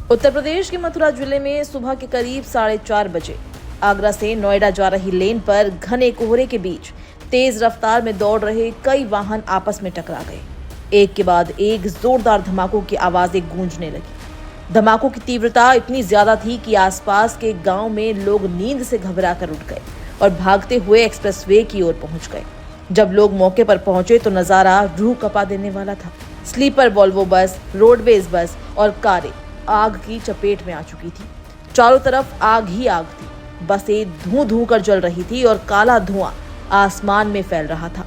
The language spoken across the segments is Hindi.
उत्तर प्रदेश के मथुरा जिले में सुबह के करीब 4:30 बजे आगरा से नोएडा जा रही लेन पर घने कोहरे के बीच तेज रफ्तार में दौड़ रहे कई वाहन आपस में टकरा गए। एक के बाद एक जोरदार धमाकों की आवाजें गूंजने लगी। धमाकों की तीव्रता इतनी ज्यादा थी कि आसपास के गांव में लोग नींद से घबराकर उठ गए और भागते हुए एक्सप्रेसवे की ओर पहुंच गए। जब लोग मौके पर पहुंचे तो नजारा रूह कपा देने वाला था। Sleeper Volvo bus, roadways bus और कारें आग की चपेट में आ चुकी थी। चारों तरफ आग ही आग थी। बसें धूं धूं कर जल रही थी और काला धुआं आसमान में फैल रहा था।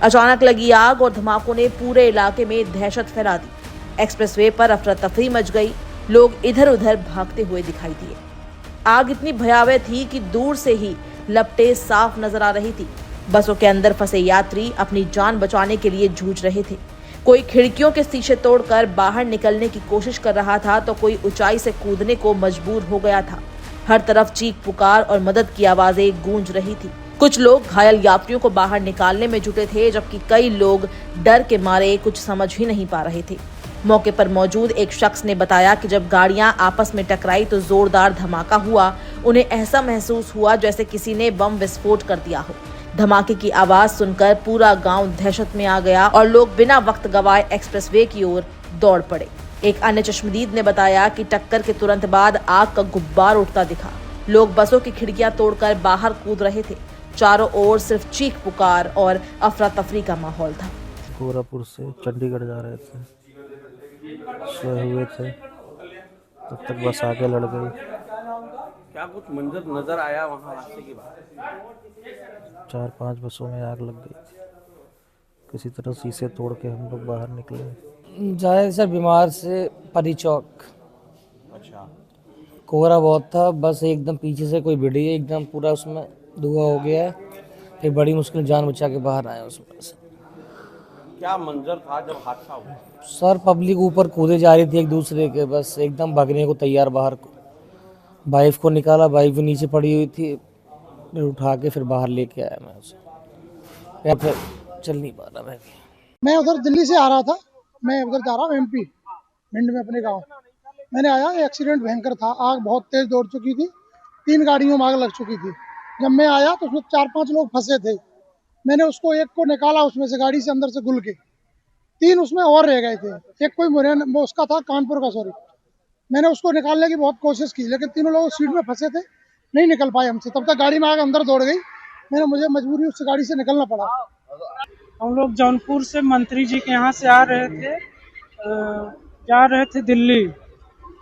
अचानक लगी आग और धमाकों ने पूरे इलाके में दहशत फैला दी। एक्सप्रेसवे पर अफरा तफरी मच गई। लोग इधर उधर भागते हुए दिखाई दिए। आग इतनी भयावह थी कि दूर से ही लपटें साफ नजर आ रही थी। बसों के अंदर फंसे यात्री अपनी जान बचाने के लिए जूझ रहे थे। कोई खिड़कियों के शीशे तोड़कर बाहर निकलने की कोशिश कर रहा था तो कोई ऊंचाई से कूदने को मजबूर हो गया था। हर तरफ चीख पुकार और मदद की आवाजें गूंज रही थी। कुछ लोग घायल यात्रियों को बाहर निकालने में जुटे थे, जबकि कई लोग डर के मारे कुछ समझ ही नहीं पा रहे थे। मौके पर मौजूद एक शख्स ने बताया कि जब गाड़ियां आपस में टकराई तो जोरदार धमाका हुआ। उन्हें ऐसा महसूस हुआ जैसे किसी ने बम विस्फोट कर दिया हो। धमाके की आवाज सुनकर पूरा गांव दहशत में आ गया और लोग बिना वक्त गवाए एक्सप्रेसवे की ओर दौड़ पड़े। एक अन्य चश्मदीद ने बताया कि टक्कर के तुरंत बाद आग का गुब्बार उठता दिखा। लोग बसों की खिड़कियां तोड़कर बाहर कूद रहे थे। चारों ओर सिर्फ चीख पुकार और अफरा तफरी का माहौल था। गोरखपुर से चंडीगढ़ जा रहे थे, सोए हुए थे, तब तक बस आगे लड़ गई। क्या कुछ मंजर नजर आया वहाँ रास्ते के बाद? 4-5 बसों में आग लग गई थी। किसी तरह शीशे तोड़ के हम लोग बाहर निकले। जाए सर बीमार से परी चौक। अच्छा, कोहरा बहुत था, बस एकदम पीछे से कोई भिड़ी है, एकदम पूरा उसमें धुआं हो गया है। फिर बड़ी मुश्किल जान बचा के बाहर आए उसमें से। क्या मंजर था जब हादसा हुआ? सर पब्लिक ऊपर कूदे जा रही थी एक दूसरे के, बस एकदम भागने को तैयार बाहर को। वाइफ को निकाला, वाइफ भी नीचे पड़ी हुई थी, फिर उठा के फिर बाहर लेके आया मैं उसे। या फिर चल नहीं पा रहा मैं उधर दिल्ली से आ रहा था, मैं उधर जा रहा हूँ एमपी भिंड में अपने गांव। मैंने आया, एक्सीडेंट भयंकर था, आग बहुत तेज दौड़ चुकी थी, 3 गाड़ियों में आग लग चुकी थी। जब मैं आया तो उसमें 4-5 लोग फंसे थे। मैंने उसको एक को निकाला उसमें से, गाड़ी से अंदर से घुल के। 3 उसमें और रह गए थे। एक कोई मुरैना उसका था, कानपुर का, सॉरी। मैंने उसको निकालने की बहुत कोशिश की, लेकिन तीनों लोग सीट में फंसे थे, नहीं निकल पाए हमसे। तब तक गाड़ी में आग अंदर दौड़ गई। मुझे मजबूरी उस गाड़ी से निकलना पड़ा। हम लोग जौनपुर से मंत्री जी के यहाँ से आ रहे थे, जा रहे थे दिल्ली,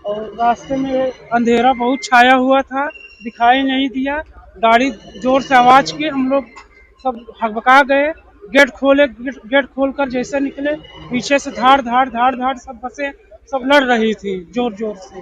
और रास्ते में अंधेरा बहुत छाया हुआ था, दिखाई नहीं दिया। गाड़ी जोर से आवाज की, हम लोग सब हकबका गए। गेट खोलकर जैसे निकले, पीछे से धाड़ धाड़ धाड़ धाड़ सब बसें सब लड़ रही थी जोर जोर से।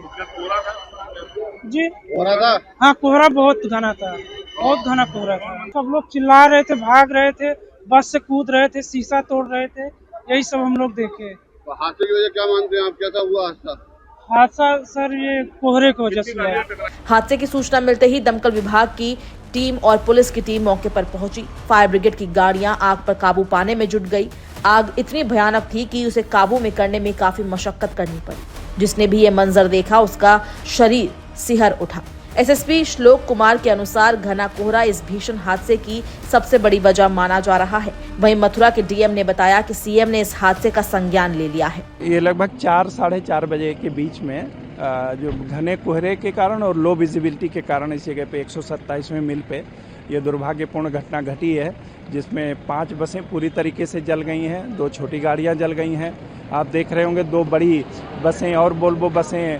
जी कोहरा था? हाँ, कोहरा बहुत घना था, बहुत घना कोहरा था। सब लोग चिल्ला रहे थे, भाग रहे थे, बस से कूद रहे थे, शीशा तोड़ रहे थे, यही सब हम लोग देखे। तो हादसे की वजह क्या मानते हैं आप, कैसा हुआ हादसा? हादसा सर ये कोहरे की वजह से हुआ। हादसे की सूचना मिलते ही दमकल विभाग की टीम और पुलिस की टीम मौके पर पहुंची। फायर ब्रिगेड की गाड़ियां आग पर काबू पाने में जुट गई। आग इतनी भयानक थी कि उसे काबू में करने में काफी मशक्कत करनी पड़ी। जिसने भी ये मंजर देखा उसका शरीर सिहर उठा। एसएसपी श्लोक कुमार के अनुसार घना कोहरा इस भीषण हादसे की सबसे बड़ी वजह माना जा रहा है। वहीं मथुरा के डीएम ने बताया कि सीएम ने इस हादसे का संज्ञान ले लिया है। ये लगभग 4-4:30 बजे के बीच में जो घने कोहरे के कारण और लो विजिबिलिटी के कारण इस जगह पे 127वें मील पे ये दुर्भाग्यपूर्ण घटना घटी है, जिसमें 5 बसें पूरी तरीके से जल गई हैं, 2 छोटी गाड़ियां जल गई हैं। आप देख रहे होंगे 2 बड़ी बसें और वोल्वो बसें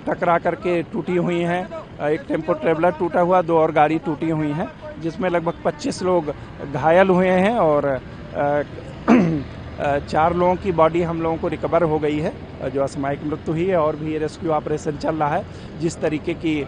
टकरा करके टूटी हुई हैं। एक टेम्पो ट्रेवलर टूटा हुआ, 2 और गाड़ी टूटी हुई हैं, जिसमें लगभग 25 लोग घायल हुए हैं और 4 लोगों की बॉडी हम लोगों को रिकवर हो गई है, जो असामयिक मृत्यु हुई है, और भी ये रेस्क्यू ऑपरेशन चल रहा है। जिस तरीके की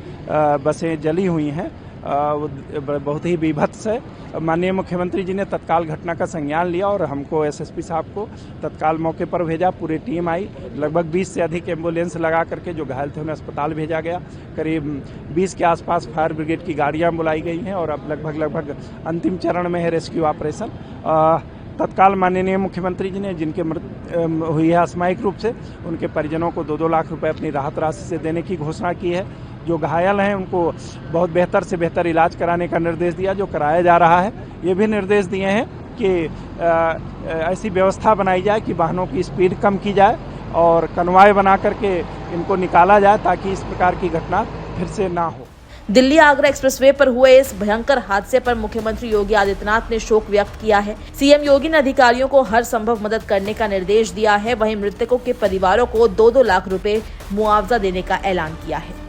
बसें जली हुई हैं बहुत ही बीभत्स है। माननीय मुख्यमंत्री जी ने तत्काल घटना का संज्ञान लिया और हमको एसएसपी साहब को तत्काल मौके पर भेजा। पूरी टीम आई, लगभग 20 से अधिक एम्बुलेंस लगा करके जो घायल थे उन्हें अस्पताल भेजा गया। करीब 20 के आसपास फायर ब्रिगेड की गाड़ियां बुलाई गई हैं और अब लगभग अंतिम चरण में है रेस्क्यू ऑपरेशन। तत्काल माननीय मुख्यमंत्री जी ने, जिनके मृत्यु हुई है असामयिक रूप से, उनके परिजनों को 2-2 लाख रुपए अपनी राहत राशि से देने की घोषणा की है। जो घायल हैं उनको बहुत बेहतर से बेहतर इलाज कराने का निर्देश दिया, जो कराया जा रहा है। ये भी निर्देश दिए हैं कि ऐसी व्यवस्था बनाई जाए कि वाहनों की स्पीड कम की जाए और कन्वाय बना करके इनको निकाला जाए ताकि इस प्रकार की घटना फिर से ना हो। दिल्ली आगरा एक्सप्रेसवे पर हुए इस भयंकर हादसे पर मुख्यमंत्री योगी आदित्यनाथ ने शोक व्यक्त किया है। सीएम योगी ने अधिकारियों को हर संभव मदद करने का निर्देश दिया है। वहीं मृतकों के परिवारों को 2-2 लाख रुपए मुआवजा देने का ऐलान किया है।